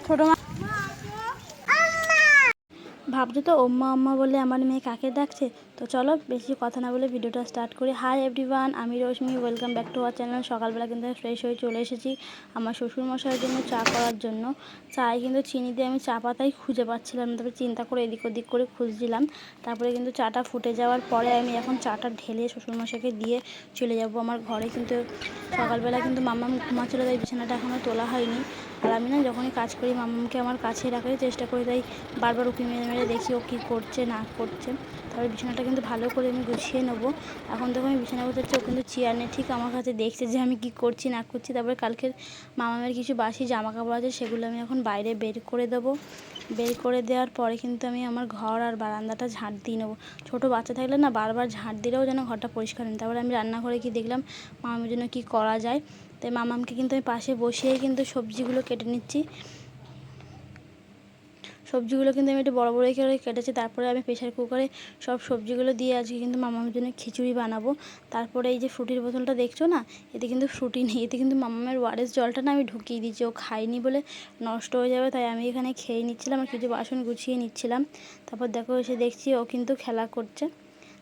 ছোটো মা ভাবছো তো ওম্মা আম্মা বলে আমার মেয়ে কাকে ডাকছে। তো চলো বেশি কথা না বলে ভিডিওটা স্টার্ট করি। হাই এভরিওয়ান, আমি Rashmi, welcome back to our channel. সকালবেলা কিন্তু ফ্রেশ হয়ে চলে এসেছি আমার শ্বশুরমশাইয়ের জন্য চা করার জন্য। চায়ে কিন্তু চিনি দিয়ে আমি চা পাতাই খুঁজে পাচ্ছিলাম, তারপরে চিন্তা করে এদিক ওদিক করে খুঁজছিলাম। তারপরে কিন্তু চাটা ফুটে যাওয়ার পরে আমি এখন চাটা ঢেলে শ্বশুরমশাইকে দিয়ে চলে যাব আমার ঘরে। কিন্তু সকালবেলা কিন্তু মাম্মাম ঘুমাচ্ছিল, তাই বিছানাটা এখনও তোলা হয়নি। আর আমি না যখনই কাজ করি মাম্মামকে আমার কাছে রাখার চেষ্টা করি, তাই বারবার উঁকি মেরে মেরে দেখি ও কী করছে না করছে। তারপরে বিছানাটা কিন্তু ভালো করে আমি গুছিয়ে নেবো। এখন দেখো আমি বিছানা গোছাচ্ছি, ও কিন্তু চেয়ার নিয়ে ঠিক আমার কাছে দেখছে যে আমি কি করছি না করছি। তারপরে কালকের মামামের কিছু বাসি জামা কাপড় আছে, সেগুলো আমি এখন বাইরে বের করে দেবো। বের করে দেওয়ার পরে কিন্তু আমি আমার ঘর আর বারান্দাটা ঝাঁট দিয়ে নেবো। ছোটো বাচ্চা থাকলে না বারবার ঝাঁট দিলেও যেন ঘরটা পরিষ্কার হয়। তারপরে আমি রান্নাঘরে কি দেখলাম মামামের জন্য কী করা যায়, তাই মামামকে কিন্তু আমি পাশে বসিয়েই কিন্তু সবজিগুলো কেটে নিচ্ছি। সবজিগুলো কিন্তু আমি একটু বড়ো বড়ো করে কেটেছি। তারপরে আমি প্রেশার কুকারে সব সবজিগুলো দিয়ে আজকে কিন্তু মামামের জন্য খিচুড়ি বানাবো। তারপরে এই যে ফ্রুটির বোতলটা দেখছো না, এতে কিন্তু ফ্রুটি নেই, এতে কিন্তু মামামের ওয়ারেস জলটা না আমি ঢুকিয়ে দিচ্ছি। ও খায়নি বলে নষ্ট হয়ে যাবে, তাই আমি এখানে খেয়ে নিচ্ছিলাম আর কিছু বাসন গুছিয়ে নিচ্ছিলাম। তারপর দেখো এসে দেখছি ও কিন্তু খেলা করছে।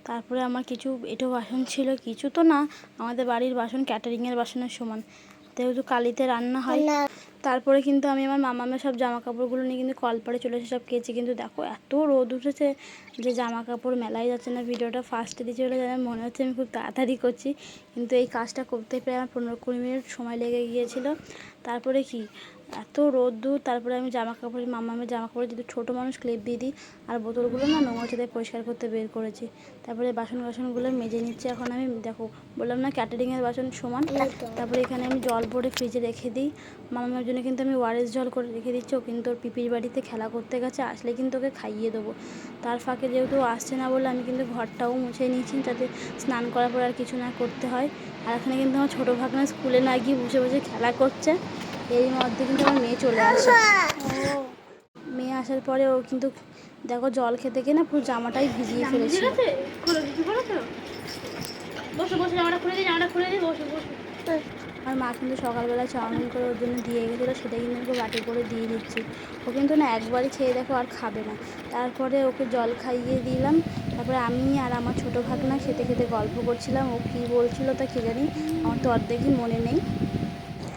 তারপরে আমার কিছু এঁটো বাসন ছিল, কিছু তো না, আমাদের বাড়ির বাসন ক্যাটারিংয়ের বাসনের সমান, যেহেতু কালিতে রান্না হয়। তারপরে কিন্তু আমি আমার মামামের সব জামা কাপড়গুলো নিয়ে কিন্তু কলপাড়ে চলে এসে সব কেচে। কিন্তু দেখো এত রোদ উঠেছে যে জামা কাপড় মেলাই যাচ্ছে না। ভিডিওটা ফার্স্টে দিয়ে চলে যায়, মনে হচ্ছে আমি খুব তাড়াতাড়ি করছি, কিন্তু এই কাজটা করতে প্রায় আমার 15-20 মিনিট সময় লেগে গিয়েছিলো। তারপরে কি এত রোদ্দুর, তারপরে আমি জামা কাপড় মামামের জামা কাপড় যেহেতু ছোটো মানুষ ক্লিপ দিয়ে দিই, আর বোতলগুলো না নোংরা তাই পরিষ্কার করতে বের করেছি। তারপরে বাসনগুলো মেজে নিচ্ছি এখন আমি। দেখো বললাম না ক্যাটারিংয়ের বাসন সমান। তারপরে এখানে আমি জল ভরে ফ্রিজে রেখে দিই। মামামের জন্য কিন্তু আমি ওয়ারেস জল করে রেখে দিচ্ছি। ও কিন্তু ওর পিপির বাড়িতে খেলা করতে গেছে, আসলে কিন্তু ওকে খাইয়ে দেবো। তার ফাঁকে যেহেতু আসছে না বলে আমি কিন্তু ঘরটাও মুছে নিয়েছি, যাতে স্নান করার পর আর কিছু না করতে হয়। আর এখানে কিন্তু আমার ছোটো ভাগনা স্কুলে না গিয়ে বসে বসে খেলা করছে। এরই মধ্যে কিন্তু আমার মেয়ে চলে আসে। মেয়ে আসার পরে ও কিন্তু দেখো জল খেতে গিয়ে না পুরো জামাটাই ভিজিয়ে ফেলেছে। আর মা কিন্তু সকালবেলা চাউমিন করে ওর জন্য দিয়ে গেছিলো, সেটা কিন্তু ওকে বাটি করে দিয়ে দিচ্ছি। ও কিন্তু না একবারই খেয়ে দেখো আর খাবে না। তারপরে ওকে জল খাইয়ে দিলাম। তারপরে আমি আর আমার ছোটো ভাগনা খেতে খেতে গল্প করছিলাম। ও কী বলছিল তা কী জানি, আমার তো অর্ধেকই মনে নেই।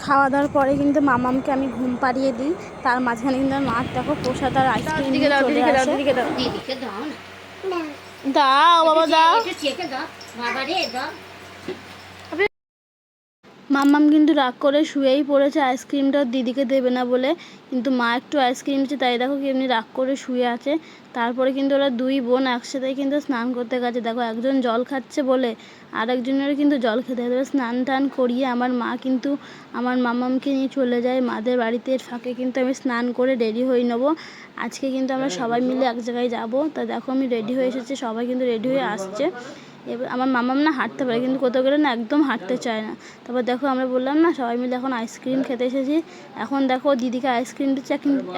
খাওয়া দাওয়ার পরে কিন্তু মামামকে আমি ঘুম পাড়িয়ে দিই। তার মাঝখানে কিন্তু আমার মাছ দেখো প্রসাদ আর আইসক্রিম চলে আসে। দাও বাবা দাও। মাম্মাম কিন্তু রাগ করে শুয়েই পড়েছে, আইসক্রিমটা দিদিকে দেবে না বলে। কিন্তু মা একটু আইসক্রিম দিচ্ছে, তাই দেখো কি এমনি রাগ করে শুয়ে আছে। তারপরে কিন্তু ওরা দুই বোন একসাথেই কিন্তু স্নান করতে গেছে। দেখো একজন জল খাচ্ছে বলে আর একজনের কিন্তু জল খেতে হবে। স্নান টান করিয়ে আমার মা কিন্তু আমার মাম্মামকে নিয়ে চলে যায় মাদের বাড়িতে। এর ফাঁকে কিন্তু আমি স্নান করে রেডি হয়ে নেবো। আজকে কিন্তু আমরা সবাই মিলে এক জায়গায় যাবো। তা দেখো আমি রেডি হয়ে এসেছি, সবাই কিন্তু রেডি হয়ে আসছে। এবার আমার মামাম না হাঁটতে পারে, কিন্তু কোথাও গেলে না একদম হাঁটতে চায় না। তারপর দেখো আমরা বললাম না সবাই মিলে এখন আইসক্রিম খেতে এসেছি। এখন দেখো দিদিকে আইসক্রিম দিচ্ছে,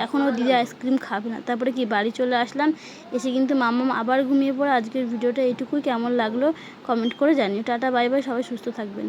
এখন ও দিদি আইসক্রিম খাবে না। তারপরে কি বাড়ি চলে আসলাম, এসে কিন্তু মামাম আবার ঘুমিয়ে পড়ে। আজকের ভিডিওটা এইটুকুই, কেমন লাগলো কমেন্ট করে জানিও। টাটা বাই বাই, সবাই সুস্থ থাকবেন।